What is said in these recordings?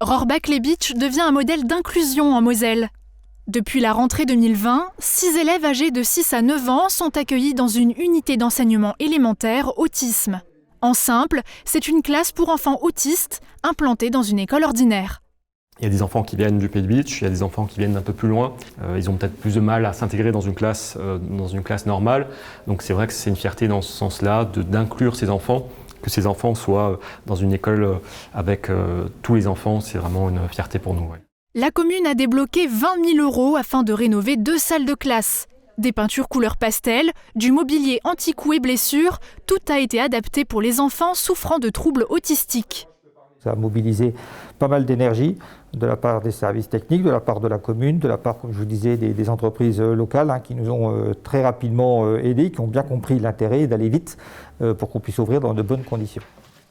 Rohrbach-les-Bitches devient un modèle d'inclusion en Moselle. Depuis la rentrée 2020, 6 élèves âgés de 6 à 9 ans sont accueillis dans une unité d'enseignement élémentaire autisme. En simple, c'est une classe pour enfants autistes implantée dans une école ordinaire. Il y a des enfants qui viennent du Pays de Bitche, il y a des enfants qui viennent d'un peu plus loin. Ils ont peut-être plus de mal à s'intégrer dans une classe normale. Donc c'est vrai que c'est une fierté dans ce sens-là d'inclure ces enfants, que ces enfants soient dans une école avec tous les enfants. C'est vraiment une fierté pour nous. Ouais. La commune a débloqué 20 000 € afin de rénover 2 salles de classe. Des peintures couleur pastel, du mobilier anti-coups et blessures, tout a été adapté pour les enfants souffrant de troubles autistiques. Ça a mobilisé pas mal d'énergie de la part des services techniques, de la part de la commune, de la part, comme je vous disais, des entreprises locales qui nous ont très rapidement aidés, qui ont bien compris l'intérêt d'aller vite pour qu'on puisse ouvrir dans de bonnes conditions.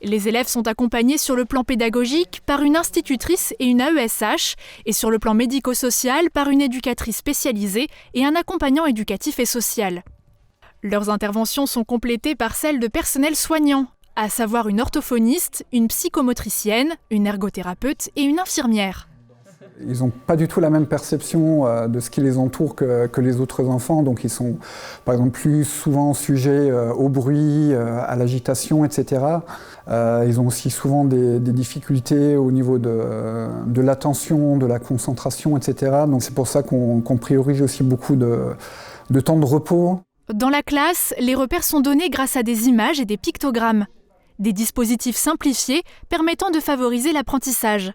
Les élèves sont accompagnés sur le plan pédagogique par une institutrice et une AESH et sur le plan médico-social par une éducatrice spécialisée et un accompagnant éducatif et social. Leurs interventions sont complétées par celles de personnel soignant, à savoir une orthophoniste, une psychomotricienne, une ergothérapeute et une infirmière. Ils n'ont pas du tout la même perception de ce qui les entoure que les autres enfants, donc ils sont par exemple plus souvent sujets au bruit, à l'agitation, etc. Ils ont aussi souvent des difficultés au niveau de l'attention, de la concentration, etc. Donc c'est pour ça qu'on priorise aussi beaucoup de temps de repos. Dans la classe, les repères sont donnés grâce à des images et des pictogrammes. Des dispositifs simplifiés permettant de favoriser l'apprentissage.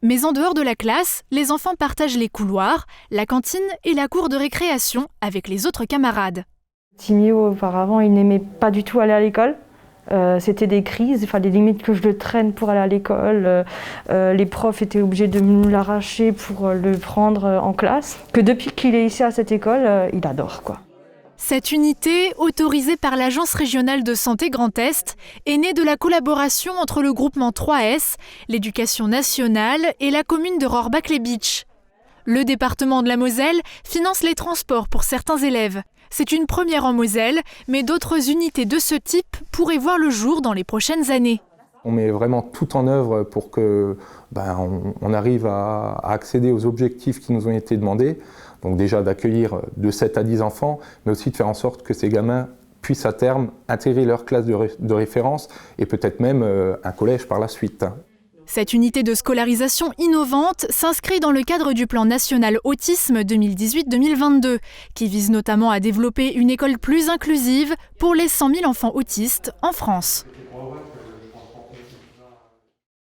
Mais en dehors de la classe, les enfants partagent les couloirs, la cantine et la cour de récréation avec les autres camarades. Timio, auparavant, il n'aimait pas du tout aller à l'école. C'était des crises, il fallait limite que je le traîne pour aller à l'école. Les profs étaient obligés de me l'arracher pour le prendre en classe. Que depuis qu'il est ici à cette école, il adore, quoi. Cette unité, autorisée par l'Agence régionale de santé Grand Est, est née de la collaboration entre le groupement 3S, l'éducation nationale et la commune de Rohrbach-les-Bitches. Le département de la Moselle finance les transports pour certains élèves. C'est une première en Moselle, mais d'autres unités de ce type pourraient voir le jour dans les prochaines années. On met vraiment tout en œuvre pour que on arrive à accéder aux objectifs qui nous ont été demandés. Donc déjà d'accueillir de 7 à 10 enfants, mais aussi de faire en sorte que ces gamins puissent à terme intégrer leur classe de référence et peut-être même un collège par la suite. Cette unité de scolarisation innovante s'inscrit dans le cadre du plan national autisme 2018-2022, qui vise notamment à développer une école plus inclusive pour les 100 000 enfants autistes en France.